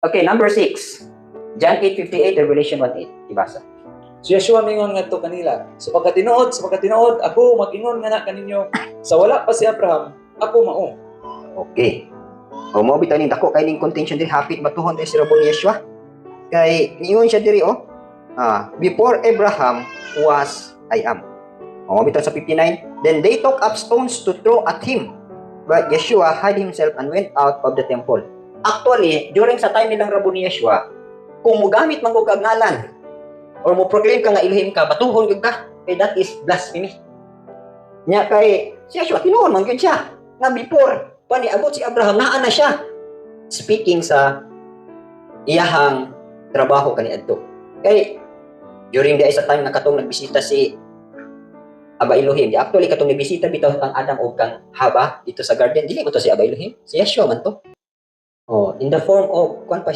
Okay, number 6. John 8:58, Revelation 1:8. Ibasa. Si Yeshua mingon ngadto kanila, sapagkat tinuod, ako mag-ingon nga na kaninyo, sa wala pa si Abraham, ako mao. Okay. O mo bitaw ning dako kay ning contention diri hapit batuhon diri sa rabon ni Yeshua. Kay niingon siya diri before Abraham was I am. O mo bitaw sa 59, then they took up stones to throw at him. But Yeshua hid himself and went out of the temple. Actually, during sa time nilang rabon ni Yeshua, kung mogamit man ko kag ngalan or mo proclaim ka nga ilhim ka, batuhon gyud ka, kay that is blasphemy. Nya kay si Yeshua tinuon man gyud siya nga before paniabot si Abraham naa na siya. Speaking sa iyahang trabaho kaniadto. Kay during the sa time na katong nagbisita si Aba Elohim, actually katong nagbisita bitaw kang Adam o kang Haba dito sa garden, dili mo to si Aba Elohim, si Yeshua man to. Oh, in the form of kwan pa